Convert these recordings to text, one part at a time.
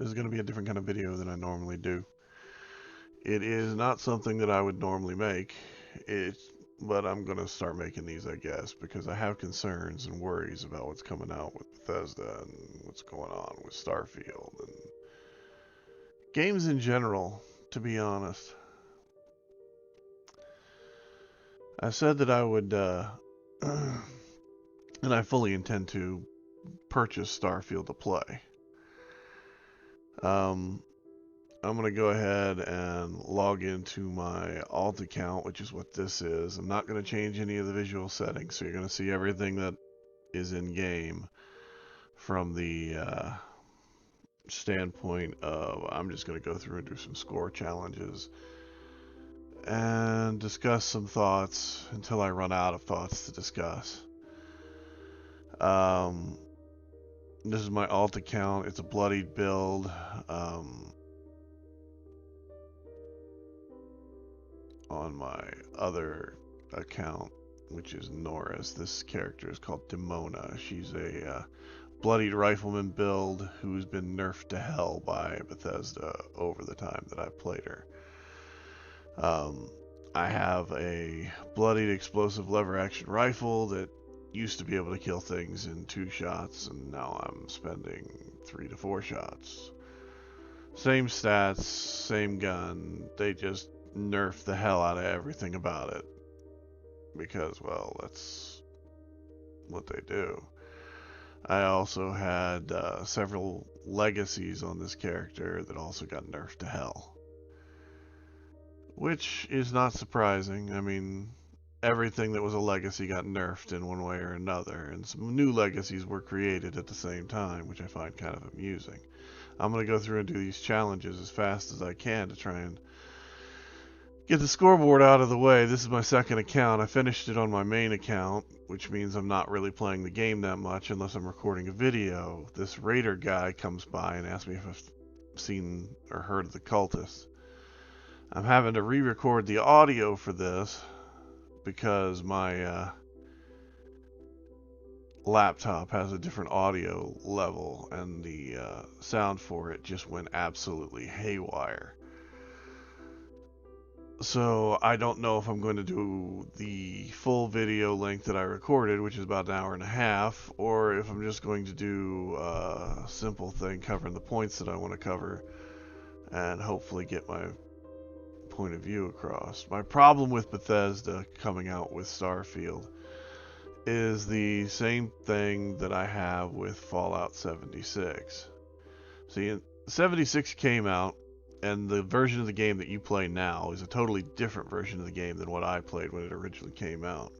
This is going to be a different kind of video than I normally do. It is not something that I would normally make, but I'm going to start making these, I guess, because I have concerns and worries about what's coming out with Bethesda and what's going on with Starfield and games in general, to be honest. I said that I would, and I fully intend to purchase Starfield to play. I'm going to go ahead and log into my alt account, which is what this is. I'm not going to change any of the visual settings, so you're going to see everything that is in game from the standpoint of I'm just going to go through and do some score challenges and discuss some thoughts until I run out of thoughts to discuss. This is my alt account. It's a bloodied build. On my other account, which is Norris, this character is called Demona. She's a bloodied rifleman build who's been nerfed to hell by Bethesda over the time that I've played her. I have a bloodied explosive lever action rifle that used to be able to kill things in 2 shots, and now I'm spending 3 to 4 shots. Same stats, same gun, they just nerf the hell out of everything about it. Because, well, that's what they do. I also had several legacies on this character that also got nerfed to hell. Which is not surprising. I mean, everything that was a legacy got nerfed in one way or another, and some new legacies were created at the same time, which I find kind of amusing. I'm going to go through and do these challenges as fast as I can to try and get the scoreboard out of the way. This is my second account. I finished it on my main account, which means I'm not really playing the game that much unless I'm recording a video. This raider guy comes by and asks me if I've seen or heard of the cultists. I'm having to re-record the audio for this because my laptop has a different audio level and the sound for it just went absolutely haywire. So I don't know if I'm going to do the full video length that I recorded, which is about an hour and a half, or if I'm just going to do a simple thing covering the points that I want to cover and hopefully get my point of view across. My problem with Bethesda coming out with Starfield is the same thing that I have with Fallout 76. See, 76 came out, and the version of the game that you play now is a totally different version of the game than what I played when it originally came out.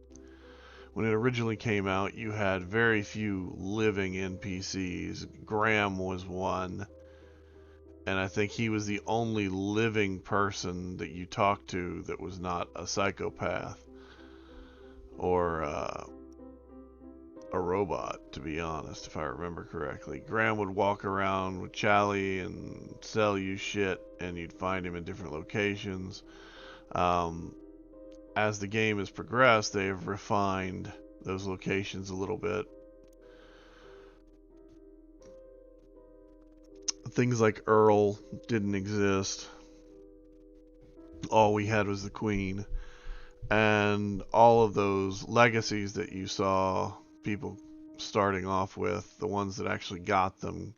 When it originally came out, you had very few living NPCs. Graham was one, and I think he was the only living person that you talked to that was not a psychopath or a robot, to be honest, if I remember correctly. Graham would walk around with Charlie and sell you shit, and you'd find him in different locations. As the game has progressed, they have refined those locations a little bit. Things like Earl didn't exist. All we had was the Queen. And all of those legacies that you saw people starting off with, the ones that actually got them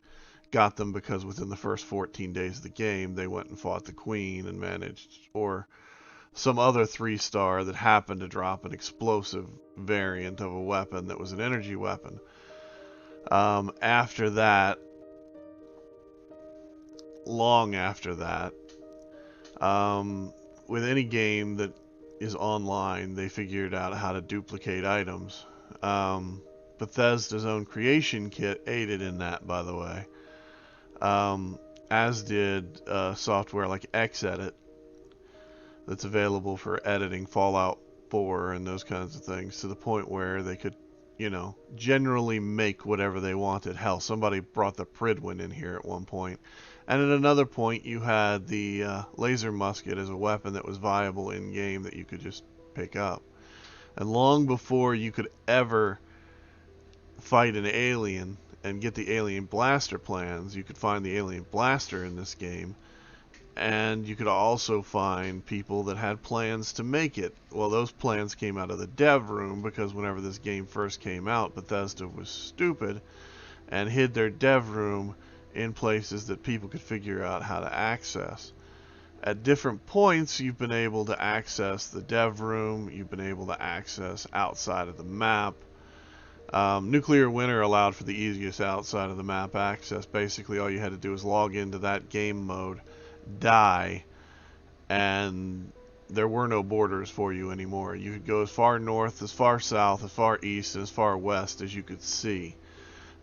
because within the first 14 days of the game they went and fought the Queen and managed, or some other 3-star that happened to drop an explosive variant of a weapon that was an energy weapon. After that, long after that, with any game that is online, they figured out how to duplicate items. Bethesda's own creation kit aided in that, by the way. As did software like Xedit that's available for editing Fallout 4 and those kinds of things, to the point where they could, you know, generally make whatever they wanted. Hell, somebody brought the Pridwin in here at one point. And at another point, you had the laser musket as a weapon that was viable in-game that you could just pick up. And long before you could ever fight an alien and get the alien blaster plans. You could find the alien blaster in this game, and you could also find people that had plans to make it. Well, those plans came out of the dev room, because whenever this game first came out, Bethesda was stupid and hid their dev room in places that people could figure out how to access. At different points, you've been able to access the dev room, you've been able to access outside of the map. Nuclear Winter allowed for the easiest outside of the map access. Basically, all you had to do was log into that game mode, die, and there were no borders for you anymore. You could go as far north, as far south, as far east, and as far west as you could see,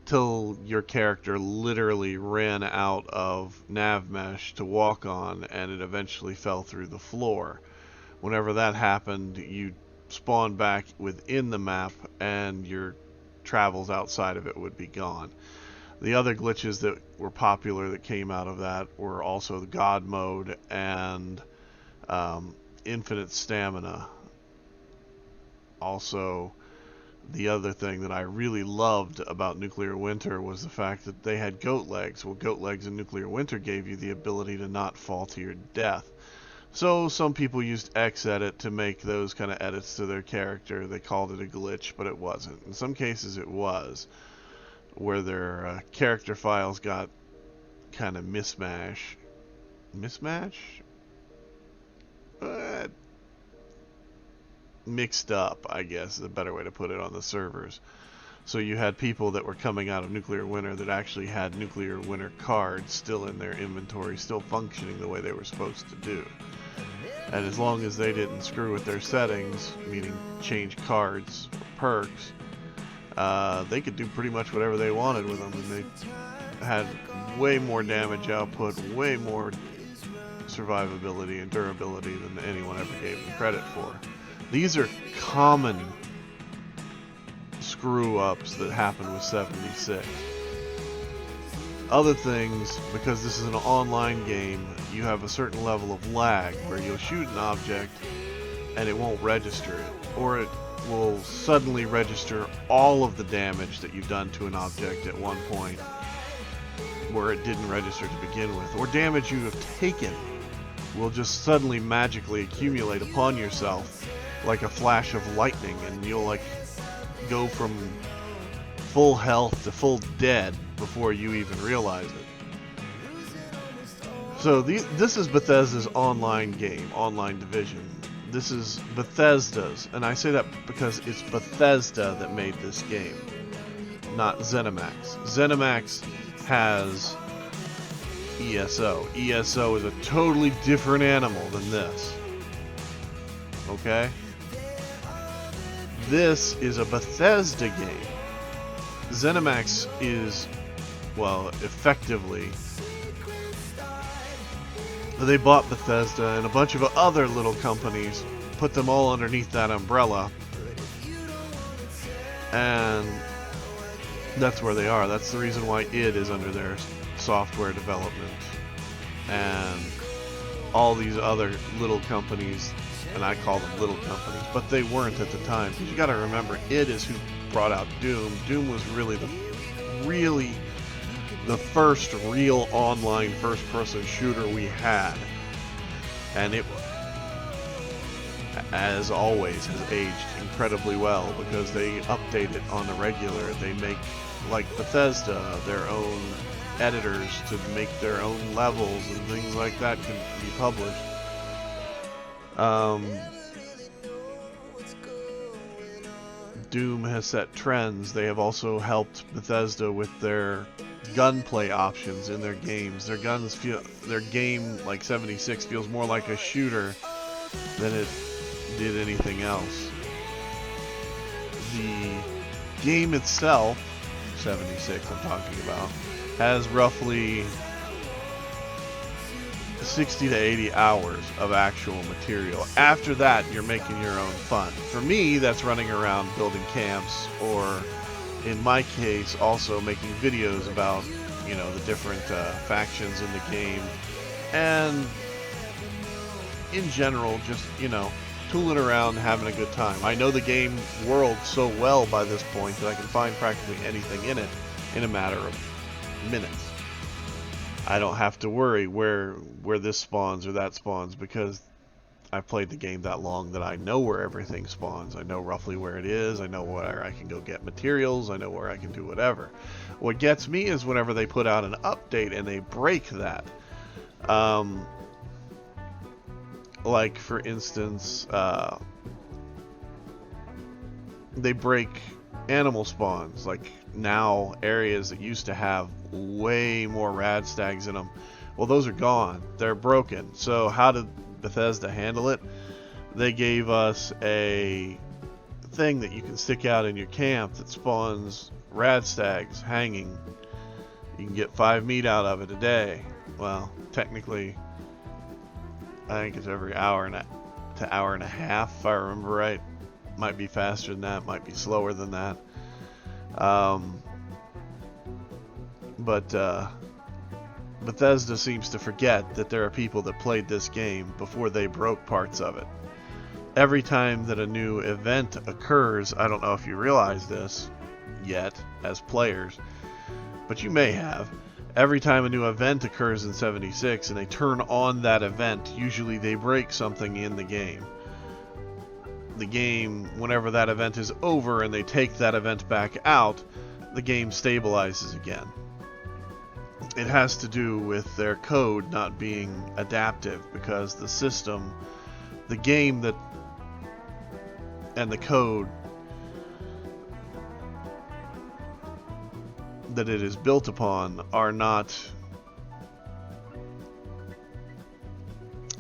till your character literally ran out of nav mesh to walk on, and it eventually fell through the floor. Whenever that happened, you spawn back within the map, and your travels outside of it would be gone. The other glitches that were popular that came out of that were also the God mode and infinite stamina. Also, the other thing that I really loved about Nuclear Winter was the fact that they had goat legs. Well, goat legs in Nuclear Winter gave you the ability to not fall to your death. So some people used Xedit to make those kind of edits to their character. They called it a glitch, but it wasn't. In some cases it was, where their character files got kind of mismatch? Mixed up, I guess is a better way to put it, on the servers. So you had people that were coming out of Nuclear Winter that actually had Nuclear Winter cards still in their inventory, still functioning the way they were supposed to do. And as long as they didn't screw with their settings, meaning change cards or perks, they could do pretty much whatever they wanted with them, and they had way more damage output, way more survivability and durability than anyone ever gave them credit for. These are common screw-ups that happen with 76. Other things, because this is an online game, you have a certain level of lag where you'll shoot an object and it won't register it, or it will suddenly register all of the damage that you've done to an object at one point where it didn't register to begin with, or damage you have taken will just suddenly magically accumulate upon yourself like a flash of lightning, and you'll like go from full health to full dead before you even realize it. So this is Bethesda's online game, online division. This is Bethesda's, and I say that because it's Bethesda that made this game, not ZeniMax. ZeniMax has ESO. ESO is a totally different animal than this. Okay? This is a Bethesda game. ZeniMax is, well, effectively, they bought Bethesda and a bunch of other little companies, put them all underneath that umbrella, and that's where they are. That's the reason why id is under their software development, and all these other little companies, and I call them little companies, but they weren't at the time, because you got to remember, id is who brought out Doom. Doom was really the first real online first-person shooter we had, and it, as always, has aged incredibly well because they update it on the regular. They make, like Bethesda, their own editors to make their own levels and things like that can be published. Doom has set trends. They have also helped Bethesda with their gunplay options in their games. Their game, like 76, feels more like a shooter than it did anything else. The game itself, 76 I'm talking about, has roughly 60 to 80 hours of actual material. After that, you're making your own fun. For me, that's running around building camps, or in my case, also making videos about, you know, the different factions in the game, and in general, just, you know, tooling around, having a good time. I know the game world so well by this point that I can find practically anything in it, in a matter of minutes. I don't have to worry where this spawns or that spawns, because I've played the game that long that I know where everything spawns. I know roughly where it is. I know where I can go get materials. I know where I can do whatever. What gets me is whenever they put out an update and they break that. Like, for instance, they break animal spawns. Like, now areas that used to have way more rad stags in them, well, those are gone. They're broken. So how did Bethesda handle it? They gave us a thing that you can stick out in your camp that spawns rad stags hanging. You can get 5 meat out of it a day. Well, technically, I think it's every hour and a half, if I remember right. Might be faster than that, might be slower than that. But Bethesda seems to forget that there are people that played this game before they broke parts of it. Every time that a new event occurs, I don't know if you realize this yet as players, but you may have. Every time a new event occurs in 76 and they turn on that event, usually they break something in the game. The game, whenever that event is over and they take that event back out, the game stabilizes again. It has to do with their code not being adaptive, because the system, the game that, and the code that it is built upon are not,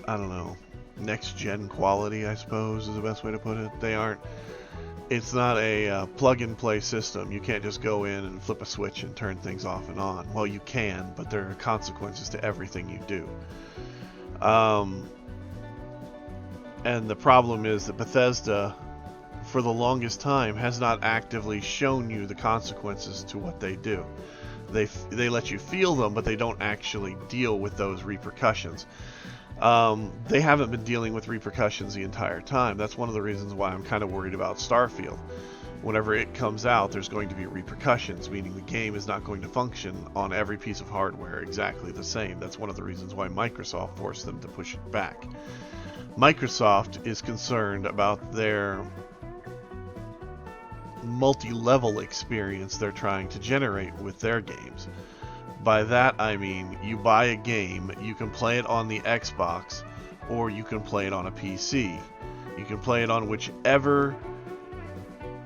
I don't know, next gen quality, I suppose is the best way to put it. They aren't, it's not a plug and play system. You can't just go in and flip a switch and turn things off and on. Well, you can, but there are consequences to everything you do. And the problem is that Bethesda, for the longest time, has not actively shown you the consequences to what they do. They let you feel them, but they don't actually deal with those repercussions. They haven't been dealing with repercussions the entire time. That's one of the reasons why I'm kind of worried about Starfield. Whenever it comes out, there's going to be repercussions, meaning the game is not going to function on every piece of hardware exactly the same. That's one of the reasons why Microsoft forced them to push it back. Microsoft is concerned about their multi-level experience they're trying to generate with their games. By that I mean, you buy a game, you can play it on the Xbox, or you can play it on a PC. You can play it on whichever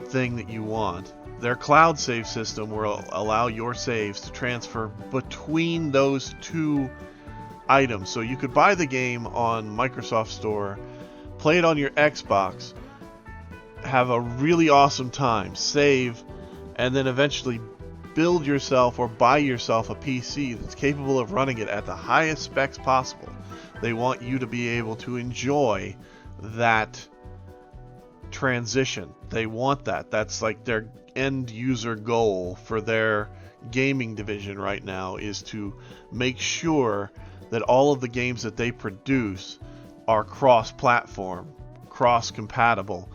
thing that you want. Their cloud save system will allow your saves to transfer between those two items. So you could buy the game on Microsoft Store, play it on your Xbox, have a really awesome time, save, and then eventually build yourself or buy yourself a PC that's capable of running it at the highest specs possible. They want you to be able to enjoy that transition. They want that. That's like their end user goal for their gaming division right now, is to make sure that all of the games that they produce are cross-platform, cross-compatible,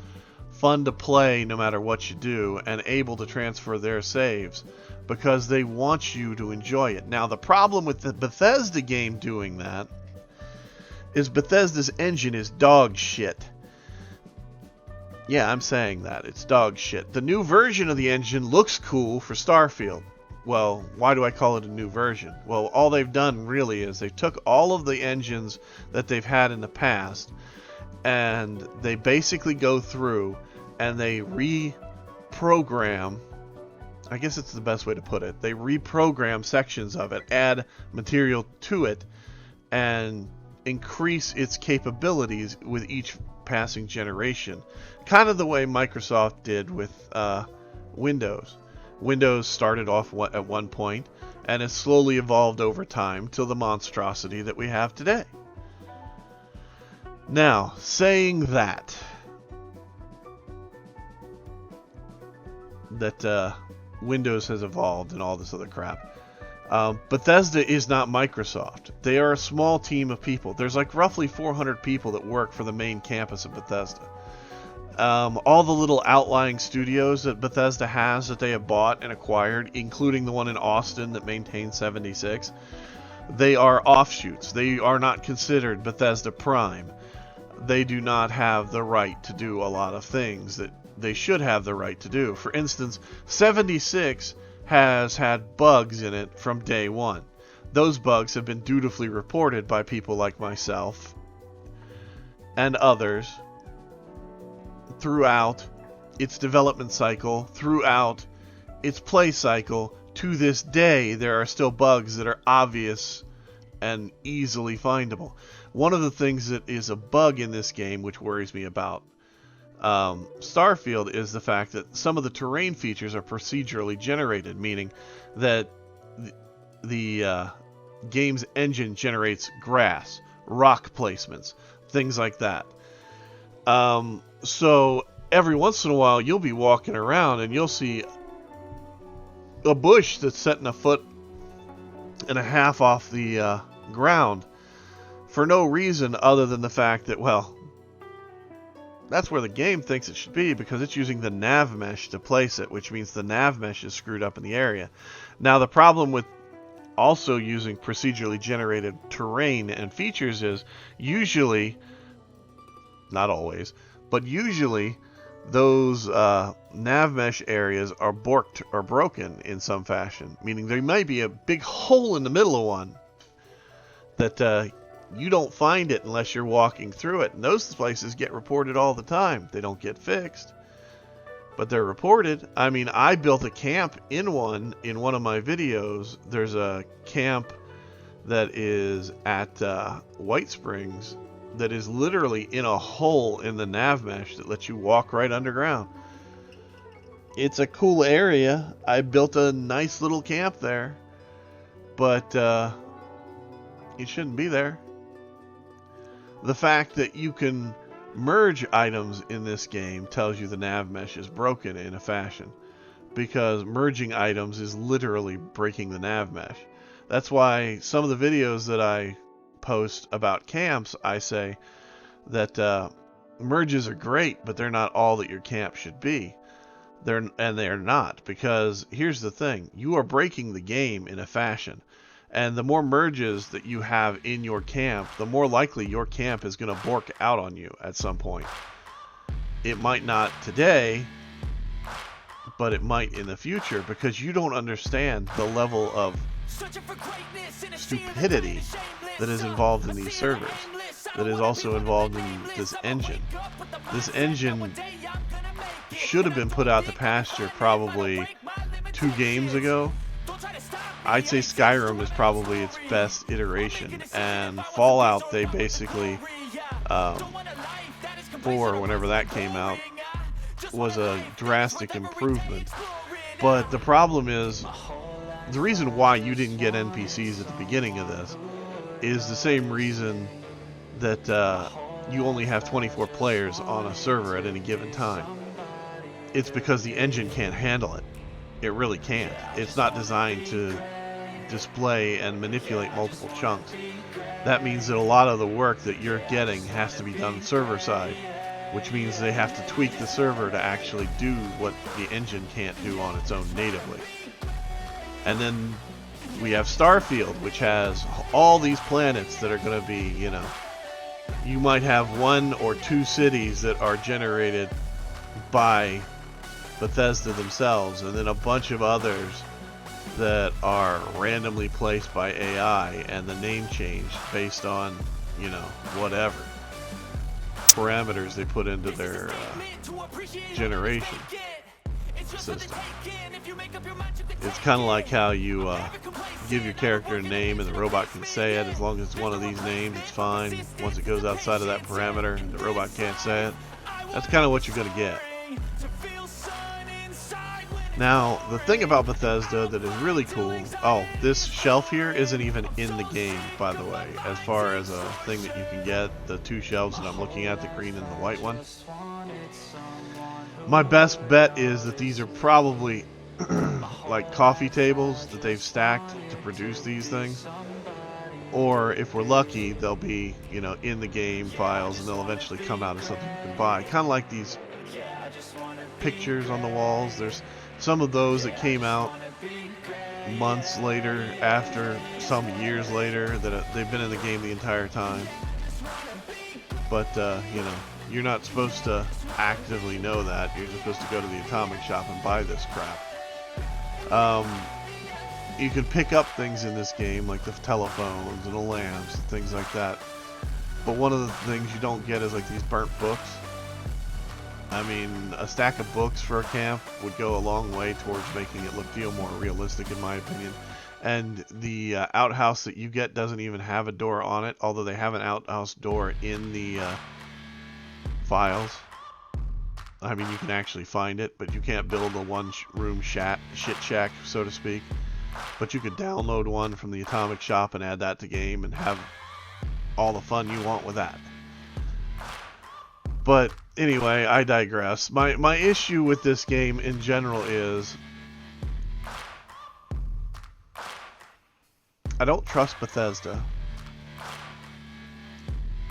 fun to play no matter what you do, and able to transfer their saves, because they want you to enjoy it. Now, the problem with the Bethesda game doing that is Bethesda's engine is dog shit. Yeah, I'm saying that. It's dog shit. The new version of the engine looks cool for Starfield. Well, why do I call it a new version? Well, all they've done really is they took all of the engines that they've had in the past, and they basically go through and they reprogram, I guess it's the best way to put it. They reprogram sections of it, add material to it, and increase its capabilities with each passing generation. Kind of the way Microsoft did with Windows. Windows started off at one point and has slowly evolved over time to the monstrosity that we have today. Now, saying that Windows has evolved and all this other crap, Bethesda is not Microsoft. They are a small team of people. There's like roughly 400 people that work for the main campus of Bethesda. All the little outlying studios that Bethesda has that they have bought and acquired, including the one in Austin that maintains 76, they are offshoots. They are not considered Bethesda Prime. They do not have the right to do a lot of things that they should have the right to do. For instance, 76 has had bugs in it from day one. Those bugs have been dutifully reported by people like myself and others throughout its development cycle, throughout its play cycle. To this day, there are still bugs that are obvious and easily findable. One of the things that is a bug in this game, which worries me about Starfield, is the fact that some of the terrain features are procedurally generated, meaning that the game's engine generates grass, rock placements, things like that. So every once in a while, you'll be walking around and you'll see a bush that's setting a foot and a half off the ground for no reason other than the fact that, well, that's where the game thinks it should be because it's using the nav mesh to place it, which means the nav mesh is screwed up in the area. Now, the problem with also using procedurally generated terrain and features is usually, not always, but usually those nav mesh areas are borked or broken in some fashion, meaning there might be a big hole in the middle of one that you don't find it unless you're walking through it. And those places get reported all the time. They don't get fixed, but they're reported. I mean, I built a camp in one of my videos. There's a camp that is at White Springs that is literally in a hole in the nav mesh that lets you walk right underground. It's a cool area. I built a nice little camp there, but it shouldn't be there. The fact that you can merge items in this game tells you the nav mesh is broken in a fashion, because merging items is literally breaking the nav mesh. That's why some of the videos that I post about camps, I say that merges are great, but they're not all that your camp should be. They're not, because here's the thing: you are breaking the game in a fashion, and the more merges that you have in your camp, the more likely your camp is going to bork out on you at some point. It might not today, but it might in the future, because you don't understand the level of stupidity that is involved in these servers, that is also involved in this engine. This engine should have been put out to pasture probably 2 games ago. I'd say Skyrim is probably its best iteration, and Fallout, they basically 4, whenever that came out, was a drastic improvement. But the problem is, the reason why you didn't get NPCs at the beginning of this is the same reason that you only have 24 players on a server at any given time. It's because the engine can't handle it. It really can't. It's not designed to display and manipulate multiple chunks. That means that a lot of the work that you're getting has to be done server side, which means they have to tweak the server to actually do what the engine can't do on its own natively. And then we have Starfield, which has all these planets that are going to be, you know, you might have 1 or 2 cities that are generated by Bethesda themselves, and then a bunch of others that are randomly placed by AI, and the name changed based on, you know, whatever parameters they put into their generation system. It's kind of like how you give your character a name and the robot can say it. As long as it's one of these names, it's fine. Once it goes outside of that parameter and the robot can't say it, that's kind of what you're going to get. Now, the thing about Bethesda that is really cool... Oh, this shelf here isn't even in the game, by the way, as far as a thing that you can get. The 2 shelves that I'm looking at, the green and the white one. My best bet is that these are probably like coffee tables that they've stacked to produce these things. Or, if we're lucky, they'll be, you know, in the game files, and they'll eventually come out as something you can buy. Kind of like these pictures on the walls. There's some of those that came out months later, after some years later, that they've been in the game the entire time. But, you know, you're not supposed to actively know that. You're just supposed to go to the atomic shop and buy this crap. You can pick up things in this game, like the telephones and the lamps and things like that. But one of the things you don't get is like these burnt books. I mean, a stack of books for a camp would go a long way towards making it feel more realistic, in my opinion. And the outhouse that you get doesn't even have a door on it, although they have an outhouse door in the files. I mean, you can actually find it, but you can't build a one-room shit shack, so to speak. But you could download one from the Atomic Shop and add that to game and have all the fun you want with that. But anyway, I digress. My issue with this game in general is I don't trust Bethesda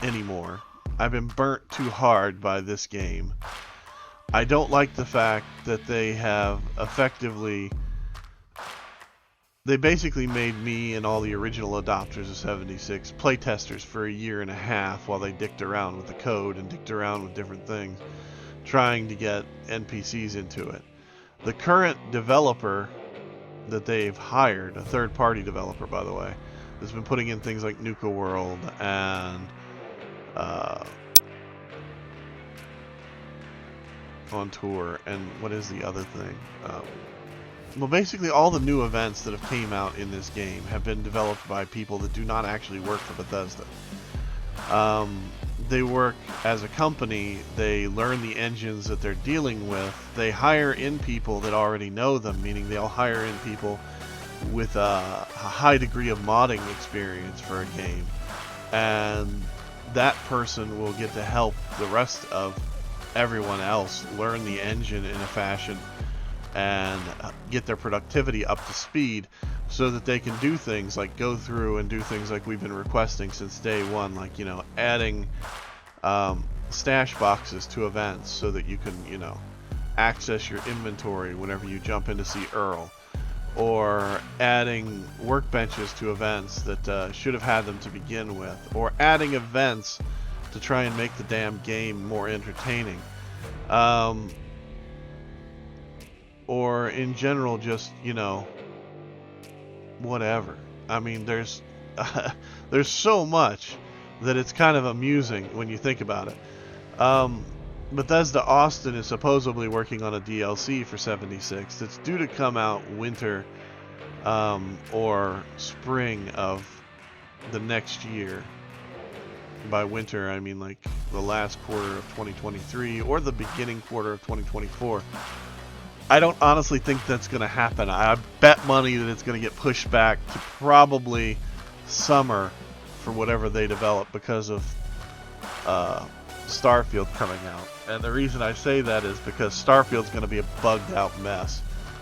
anymore. I've been burnt too hard by this game. I don't like the fact that they have effectively... They basically made me and all the original adopters of 76 playtesters for a year and a half while they dicked around with the code and dicked around with different things, trying to get NPCs into it. The current developer that they've hired, a third-party developer, by the way, has been putting in things like Nuka World and on tour, and what is the other thing? Well, basically all the new events that have came out in this game have been developed by people that do not actually work for Bethesda. They work as a company, they learn the engines that they're dealing with, they hire in people that already know them, meaning they'll hire in people with a high degree of modding experience for a game. And that person will get to help the rest of everyone else learn the engine in a fashion and get their productivity up to speed so that they can do things like go through and do things like we've been requesting since day one, like, you know, adding stash boxes to events so that you can, you know, access your inventory whenever you jump in to see Earl, or adding workbenches to events that should have had them to begin with, or adding events to try and make the damn game more entertaining. Or in general, just, you know, whatever. I mean, there's so much that it's kind of amusing when you think about it. Bethesda Austin is supposedly working on a DLC for 76 that's due to come out winter or spring of the next year. By winter, I mean like the last quarter of 2023 or the beginning quarter of 2024. I don't honestly think that's going to happen. I bet money that it's going to get pushed back to probably summer for whatever they develop because of Starfield coming out. And the reason I say that is because Starfield's going to be a bugged out mess,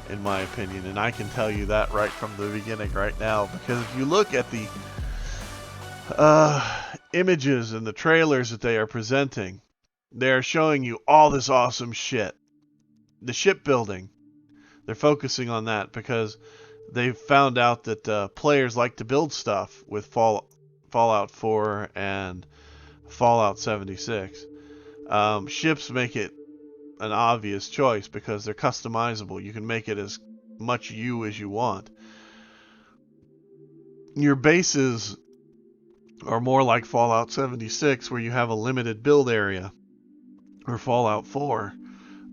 in my opinion. And I can tell you that right from the beginning right now. Because if you look at the images and the trailers that they are presenting, they are showing you all this awesome shit. The shipbuilding, they're focusing on that because they've found out that players like to build stuff with Fallout 4 and Fallout 76. Ships make it an obvious choice because they're customizable. You can make it as much you as you want. Your bases are more like Fallout 76, where you have a limited build area, or Fallout 4.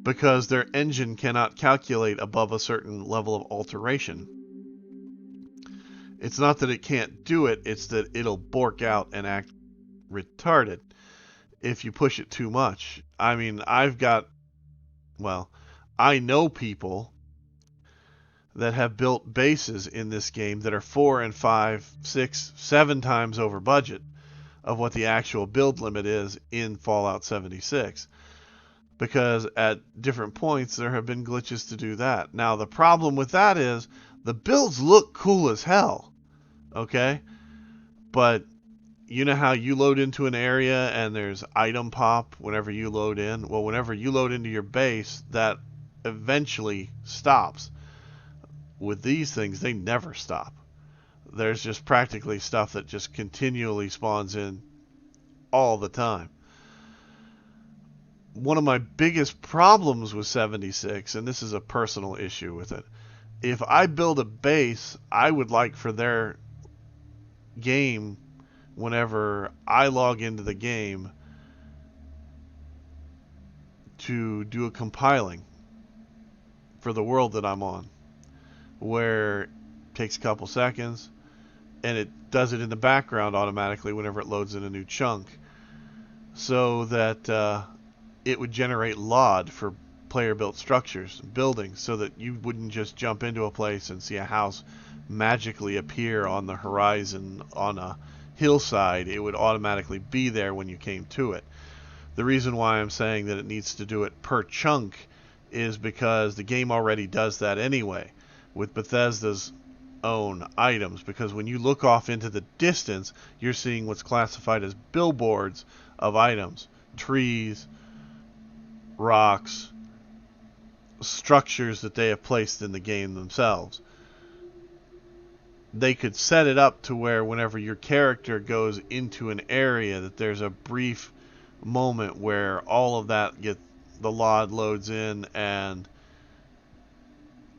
Because their engine cannot calculate above a certain level of alteration. It's not that it can't do it, it's that it'll bork out and act retarded if you push it too much. I mean, I know people that have built bases in this game that are 4 and 5, 6, 7 times over budget of what the actual build limit is in Fallout 76. Because at different points there have been glitches to do that. Now the problem with that is the builds look cool as hell, okay? But You know how you load into an area and there's item pop whenever you load in? Well, whenever you load into your base, that eventually stops. With these things, they never stop. There's just practically stuff that just continually spawns in all the time. One of my biggest problems with 76, and this is a personal issue with it, if I build a base, I would like for their game, whenever I log into the game, to do a compiling for the world that I'm on, where it takes a couple seconds and it does it in the background automatically whenever it loads in a new chunk, so that it would generate LOD for player built structures, buildings, so that you wouldn't just jump into a place and see a house magically appear on the horizon on a hillside. It would automatically be there when you came to it. The reason why I'm saying that it needs to do it per chunk is because the game already does that anyway with Bethesda's own items, because when you look off into the distance, you're seeing what's classified as billboards of items, trees, rocks, structures that they have placed in the game themselves. They could set it up to where whenever your character goes into an area, that there's a brief moment where all of that the LOD loads in and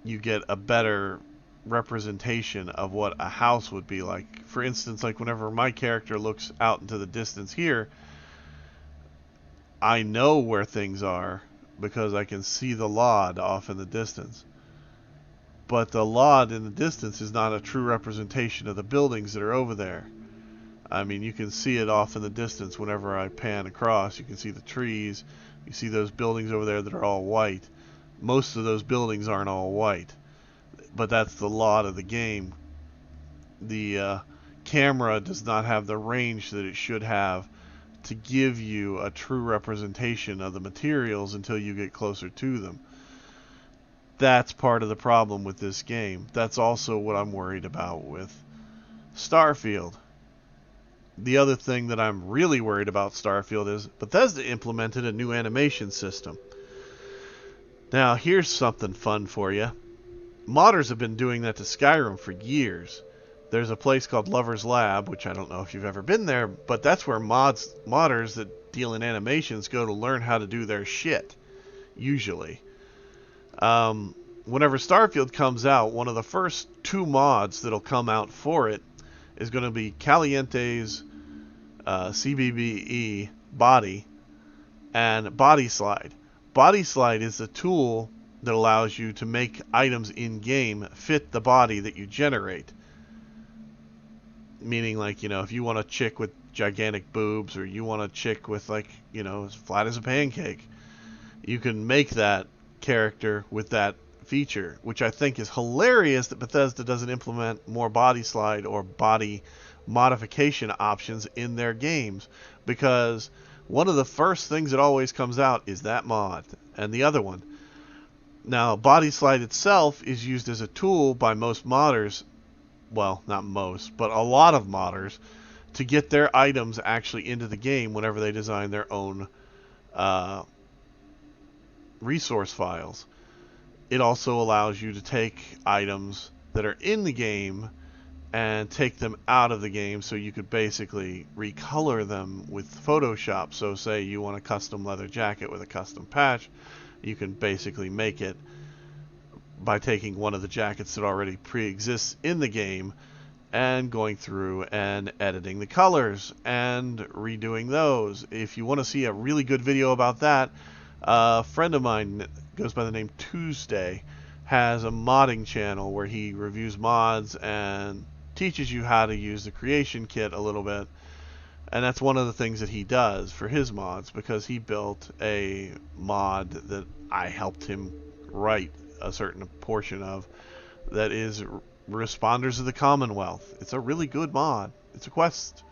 you get a better representation of what a house would be like. For instance, like whenever my character looks out into the distance here, I know where things are because I can see the LOD off in the distance. But the LOD in the distance is not a true representation of the buildings that are over there. I mean, you can see it off in the distance whenever I pan across. You can see the trees. You see those buildings over there that are all white. Most of those buildings aren't all white, but that's the LOD of the game. The camera does not have the range that it should have to give you a true representation of the materials until you get closer to them. That's part of the problem with this game. That's also what I'm worried about with Starfield. The other thing that I'm really worried about Starfield is Bethesda implemented a new animation system. Now, here's something fun for you. Modders have been doing that to Skyrim for years. There's a place called Lover's Lab, which I don't know if you've ever been there, but that's where modders that deal in animations go to learn how to do their shit, usually. Whenever Starfield comes out, one of the first 2 mods that'll come out for it is going to be Caliente's CBBE body and Body Slide. Body Slide is a tool that allows you to make items in-game fit the body that you generate. Meaning, like, you know, if you want a chick with gigantic boobs, or you want a chick with, like, you know, as flat as a pancake, you can make that character with that feature, which I think is hilarious that Bethesda doesn't implement more Body Slide or body modification options in their games, because one of the first things that always comes out is that mod and the other one. Now, Body Slide itself is used as a tool by most modders, well, not most, but a lot of modders, to get their items actually into the game whenever they design their own resource files. It also allows you to take items that are in the game and take them out of the game, so you could basically recolor them with Photoshop. So say you want a custom leather jacket with a custom patch, you can basically make it by taking one of the jackets that already pre-exists in the game and going through and editing the colors and redoing those. If you want to see a really good video about that, a friend of mine goes by the name Tuesday has a modding channel where he reviews mods and teaches you how to use the creation kit a little bit. And that's one of the things that he does for his mods, because he built a mod that I helped him write a certain portion of, that is Responders of the Commonwealth. It's a really good mod. It's a quest.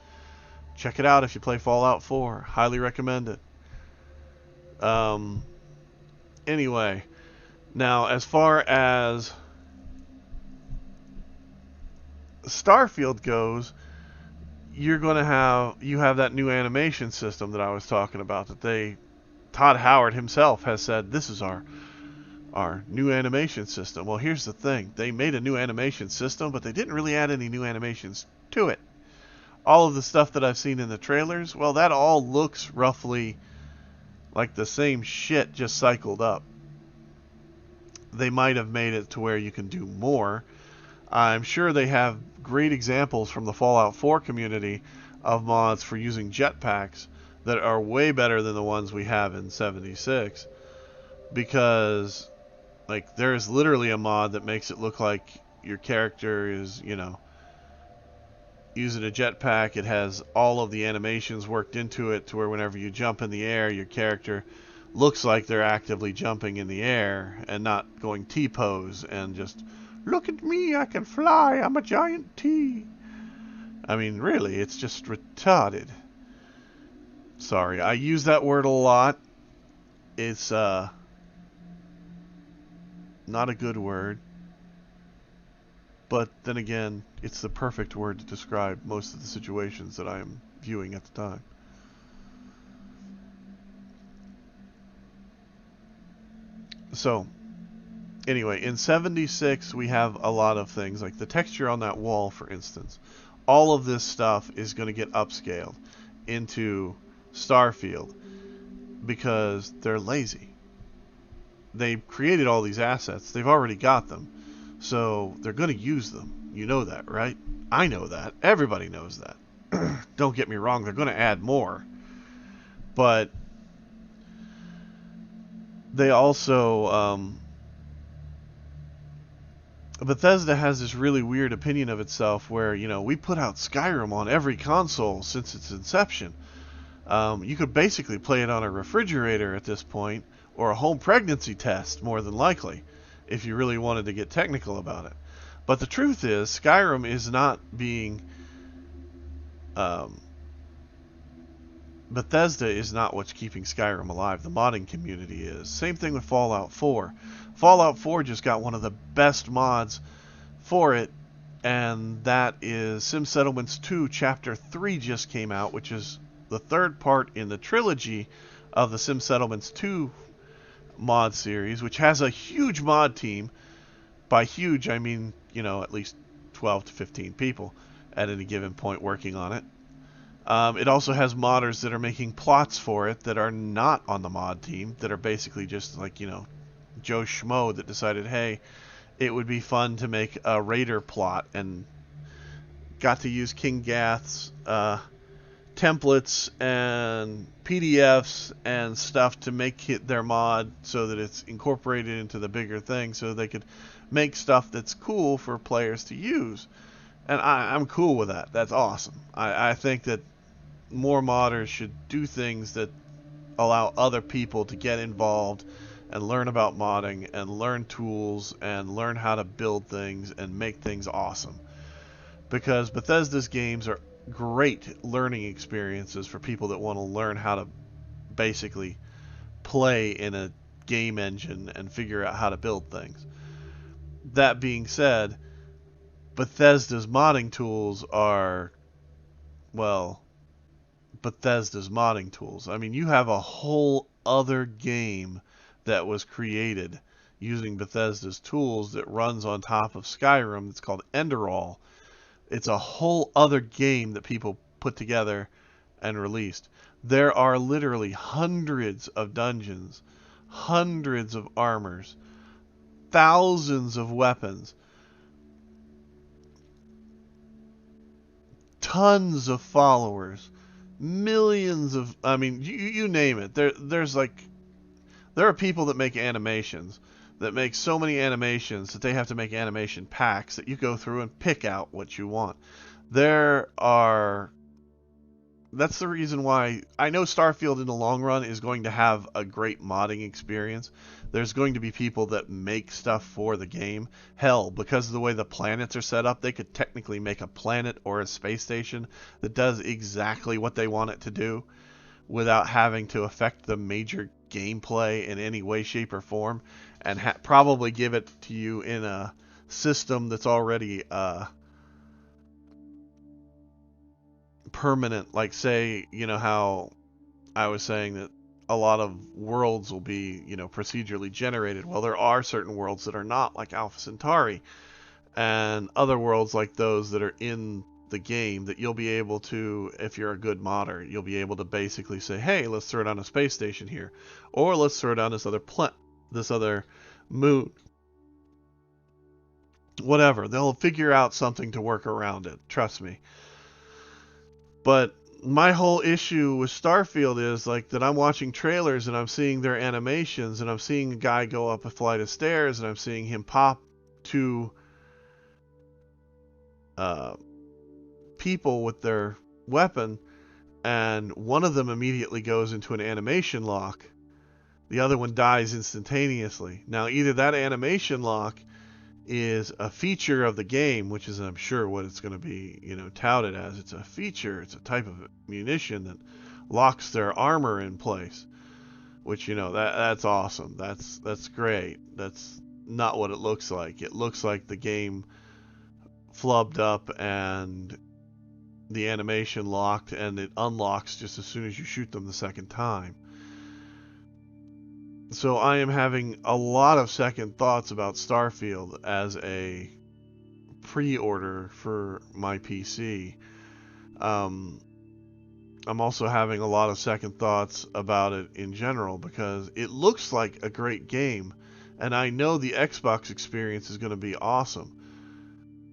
Check it out if you play Fallout 4. Highly recommend it. Anyway, now as far as Starfield goes, you're going to have that new animation system that I was talking about that Todd Howard himself has said this is our new animation system. Well, here's the thing. They made a new animation system, but they didn't really add any new animations to it. All of the stuff that I've seen in the trailers, well, that all looks roughly like the same shit just cycled up. They might have made it to where you can do more. I'm sure they have great examples from the Fallout 4 community of mods for using jetpacks that are way better than the ones we have in 76, because like there's literally a mod that makes it look like your character is, using a jetpack. It has all of the animations worked into it to where whenever you jump in the air, your character looks like they're actively jumping in the air and not going T-pose and just, look at me, I can fly, I'm a giant T. I mean, really, it's just retarded. Sorry, I use that word a lot. It's not a good word. But then again, it's the perfect word to describe most of the situations that I am viewing at the time. So, anyway, in 76 we have a lot of things, like the texture on that wall, for instance. All of this stuff is going to get upscaled into Starfield because they're lazy. They created all these assets. They've already got them. So they're going to use them. You know that, right? I know that. Everybody knows that. Don't get me wrong. They're going to add more. But they also... Bethesda has this really weird opinion of itself where, we put out Skyrim on every console since its inception. You could basically play it on a refrigerator at this point, or a home pregnancy test, more than likely, if you really wanted to get technical about it. But the truth is, Skyrim is not being... Bethesda is not what's keeping Skyrim alive. The modding community is. Same thing with Fallout 4. Fallout 4 just got one of the best mods for it, and that is Sim Settlements 2 Chapter 3 just came out, which is the third part in the trilogy of the Sim Settlements 2 mod series, which has a huge mod team. By huge, I mean, at least 12 to 15 people at any given point working on it. It also has modders that are making plots for it that are not on the mod team, that are basically just like, Joe Schmo that decided, hey, it would be fun to make a raider plot, and got to use King Gath's templates and PDFs and stuff to make it their mod so that it's incorporated into the bigger thing, so they could make stuff that's cool for players to use. And I'm cool with that. That's awesome. I think that more modders should do things that allow other people to get involved and learn about modding and learn tools and learn how to build things and make things awesome. Because Bethesda's games are great learning experiences for people that want to learn how to basically play in a game engine and figure out how to build things. That being said, Bethesda's modding tools are, well, Bethesda's modding tools. I mean, you have a whole other game that was created using Bethesda's tools that runs on top of Skyrim. It's called Enderall. It's a whole other game that people put together and released. There are literally hundreds of dungeons, hundreds of armors, thousands of weapons, tons of followers, millions of, I mean, you name it. There are people that make animations that make so many animations that they have to make animation packs that you go through and pick out what you want. That's the reason why I know Starfield in the long run is going to have a great modding experience. There's going to be people that make stuff for the game. Hell, because of the way the planets are set up, they could technically make a planet or a space station that does exactly what they want it to do without having to affect the major gameplay in any way, shape, or form, and probably give it to you in a system that's already permanent, like say, how I was saying that a lot of worlds will be, procedurally generated. Well, there are certain worlds that are not, like Alpha Centauri, and other worlds like those that are in the game that you'll be able to, if you're a good modder, you'll be able to basically say, hey, let's throw down a space station here, or let's throw down this other moon, whatever. They'll figure out something to work around it, trust me. But my whole issue with Starfield is like that I'm watching trailers and I'm seeing their animations, and I'm seeing a guy go up a flight of stairs, and I'm seeing him pop to people with their weapon, and one of them immediately goes into an animation lock. The other one dies instantaneously. Now, either that animation lock is a feature of the game, which is, I'm sure, what it's going to be, touted as. It's a feature. It's a type of munition that locks their armor in place, which, that's awesome. That's great. That's not what it looks like. It looks like the game flubbed up and the animation locked, and it unlocks just as soon as you shoot them the second time. So I am having a lot of second thoughts about Starfield as a pre-order for my PC. I'm also having a lot of second thoughts about it in general, because it looks like a great game, and I know the Xbox experience is going to be awesome.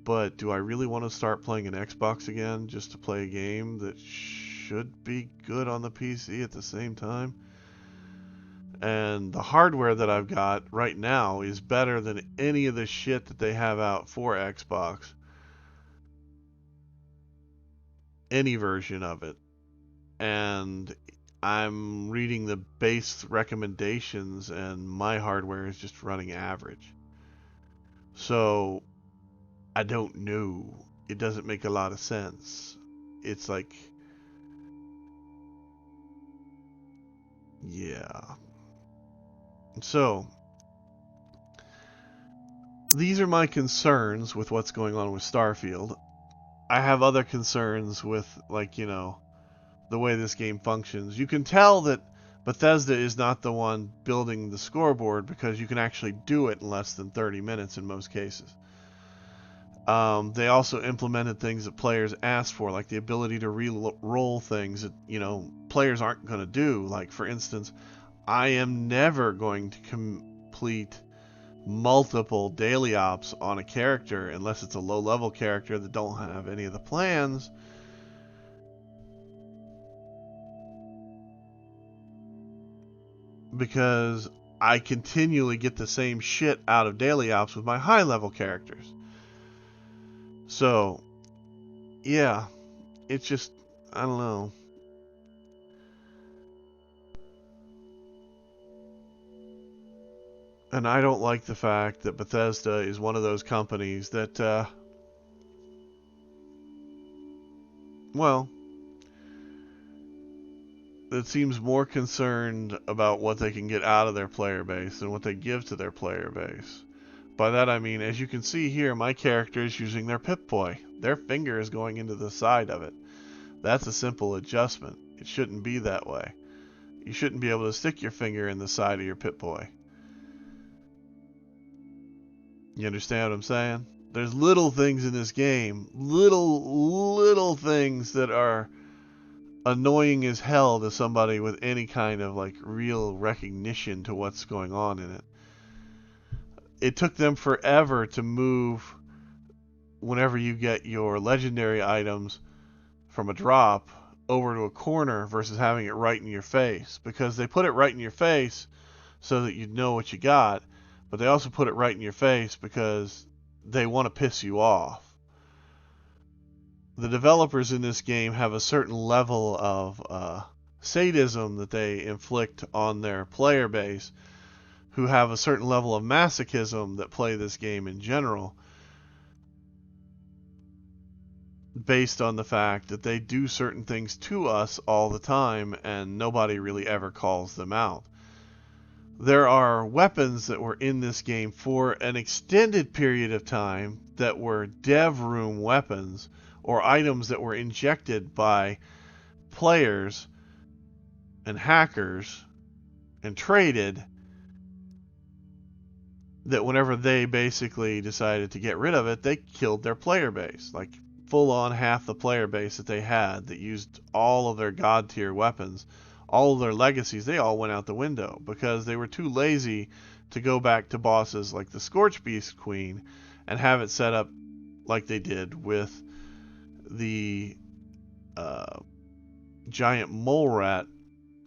But do I really want to start playing an Xbox again just to play a game that should be good on the PC at the same time? And the hardware that I've got right now is better than any of the shit that they have out for Xbox. Any version of it. And I'm reading the base recommendations, and my hardware is just running average. So I don't know. It doesn't make a lot of sense. It's like, yeah. So, these are my concerns with what's going on with Starfield. I have other concerns with, like, the way this game functions. You can tell that Bethesda is not the one building the scoreboard, because you can actually do it in less than 30 minutes in most cases. They also implemented things that players asked for, like the ability to re-roll things that, players aren't going to do. Like, for instance, I am never going to complete multiple daily ops on a character unless it's a low-level character that don't have any of the plans. Because I continually get the same shit out of daily ops with my high-level characters. So, yeah, it's just, I don't know. And I don't like the fact that Bethesda is one of those companies that, well, that seems more concerned about what they can get out of their player base than what they give to their player base. By that I mean, as you can see here, my character is using their Pip-Boy. Their finger is going into the side of it. That's a simple adjustment. It shouldn't be that way. You shouldn't be able to stick your finger in the side of your Pip-Boy. You understand what I'm saying? There's little things in this game, little things that are annoying as hell to somebody with any kind of like real recognition to what's going on in it. It took them forever to move whenever you get your legendary items from a drop over to a corner versus having it right in your face, because they put it right in your face so that you'd know what you got, but they also put it right in your face because they want to piss you off. The developers in this game have a certain level of sadism that they inflict on their player base, who have a certain level of masochism that play this game in general, based on the fact that they do certain things to us all the time and nobody really ever calls them out. There are weapons that were in this game for an extended period of time that were dev room weapons or items that were injected by players and hackers and traded, that whenever they basically decided to get rid of it, they killed their player base. Like, full on half the player base that they had that used all of their god tier weapons, all of their legacies, they all went out the window because they were too lazy to go back to bosses like the Scorch Beast Queen and have it set up like they did with the giant mole rat,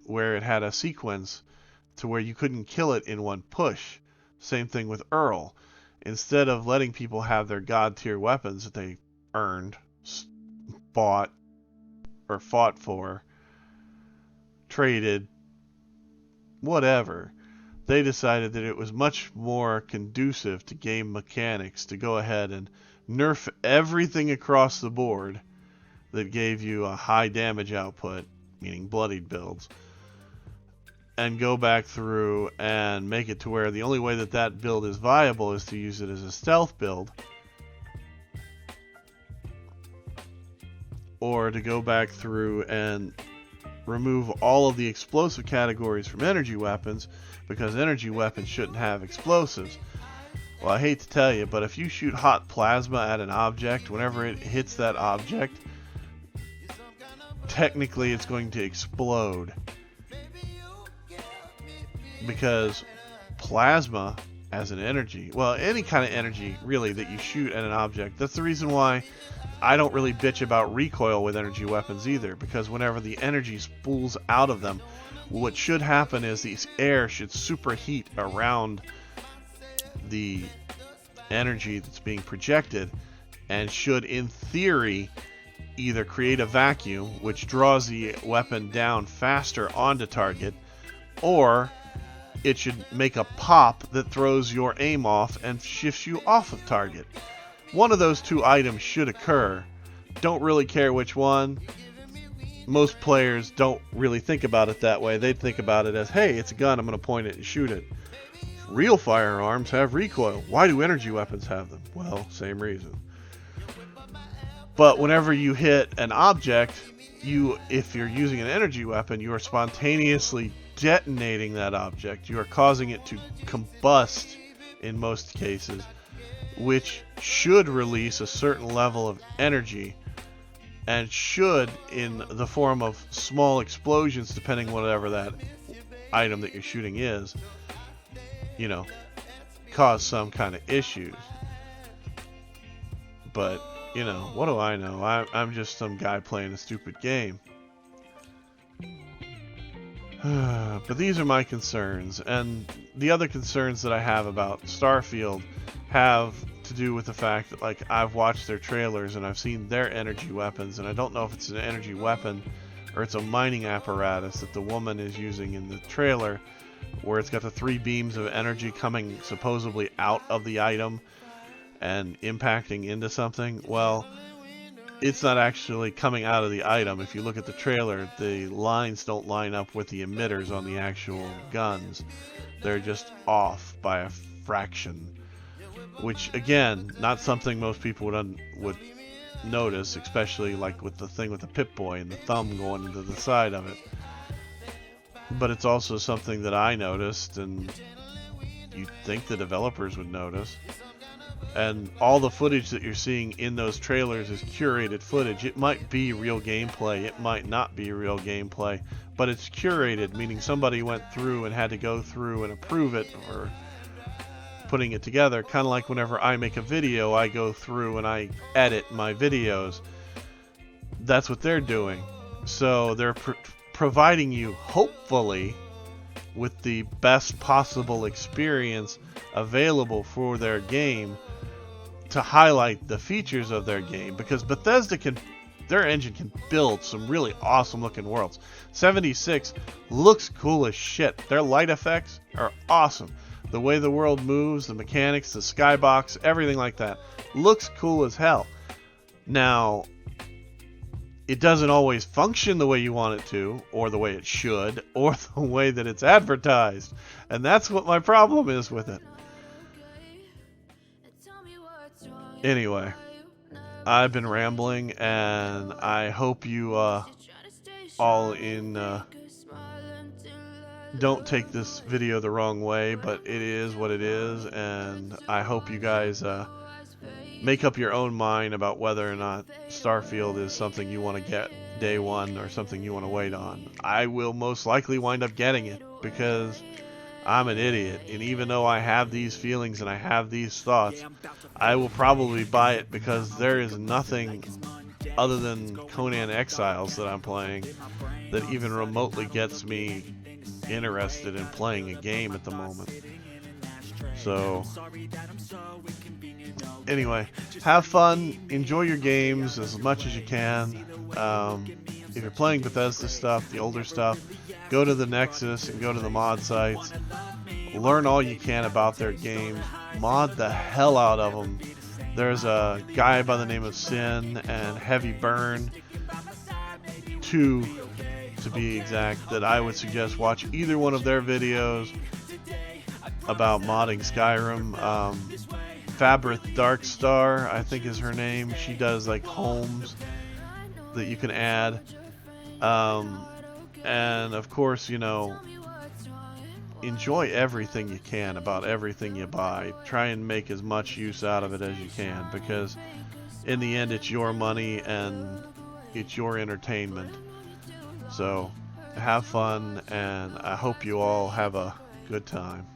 where it had a sequence to where you couldn't kill it in one push. Same thing with Earl. Instead of letting people have their god tier weapons that they earned, bought, or fought for, traded, whatever, they decided that it was much more conducive to game mechanics to go ahead and nerf everything across the board that gave you a high damage output, meaning bloodied builds, and go back through and make it to where the only way that that build is viable is to use it as a stealth build, or to go back through and remove all of the explosive categories from energy weapons, because energy weapons shouldn't have explosives. Well, I hate to tell you, but if you shoot hot plasma at an object, whenever it hits that object, technically it's going to explode. Because plasma as an energy, well, any kind of energy really that you shoot at an object, that's the reason why I don't really bitch about recoil with energy weapons either, because whenever the energy spools out of them, what should happen is the air should superheat around the energy that's being projected, and should, in theory, either create a vacuum, which draws the weapon down faster onto target, or it should make a pop that throws your aim off and shifts you off of target. One of those two items should occur. Don't really care which one. Most players don't really think about it that way. They think about it as, hey, it's a gun, I'm going to point it and shoot it. Real firearms have recoil. Why do energy weapons have them? Well, same reason. But whenever you hit an object, if you're using an energy weapon, you are spontaneously detonating that object. You are causing it to combust in most cases, which should release a certain level of energy, and should, in the form of small explosions, depending whatever that item that you're shooting is, cause some kind of issues. But, what do I know? I'm just some guy playing a stupid game. But these are my concerns, and the other concerns that I have about Starfield have to do with the fact that, like, I've watched their trailers and I've seen their energy weapons, and I don't know if it's an energy weapon or it's a mining apparatus that the woman is using in the trailer, where it's got the 3 beams of energy coming supposedly out of the item and impacting into something. Well, it's not actually coming out of the item. If you look at the trailer, the lines don't line up with the emitters on the actual guns. They're just off by a fraction, which, again, not something most people would notice, especially like with the thing with the Pip-Boy and the thumb going into the side of it. But it's also something that I noticed, and you'd think the developers would notice. And all the footage that you're seeing in those trailers is curated footage. It might be real gameplay, it might not be real gameplay, but it's curated, meaning somebody went through and had to go through and approve it, or putting it together. Kind of like whenever I make a video, I go through and I edit my videos. That's what they're doing. So they're providing you, hopefully, with the best possible experience available for their game, to highlight the features of their game, because Bethesda their engine can build some really awesome looking worlds. 76 looks cool as shit. Their light effects are awesome. The way the world moves, the mechanics, the skybox, everything like that looks cool as hell. Now, it doesn't always function the way you want it to, or the way it should, or the way that it's advertised. And that's what my problem is with it. Anyway, I've been rambling, and I hope you all don't take this video the wrong way, but it is what it is, and I hope you guys make up your own mind about whether or not Starfield is something you want to get day one or something you want to wait on. I will most likely wind up getting it because I'm an idiot, and even though I have these feelings and I have these thoughts, I will probably buy it because there is nothing other than Conan Exiles that I'm playing that even remotely gets me interested in playing a game at the moment. So anyway, have fun, enjoy your games as much as you can. If you're playing Bethesda stuff, the older stuff, go to the Nexus and go to the mod sites. Learn all you can about their games. Mod the hell out of them. There's a guy by the name of Sin and Heavy Burn, 2 to be exact, that I would suggest watch either one of their videos about modding Skyrim. Fabrith Darkstar, I think is her name. She does like homes that you can add. And of course, you know, enjoy everything you can about everything you buy. Try and make as much use out of it as you can, because in the end it's your money and it's your entertainment. So have fun, and I hope you all have a good time.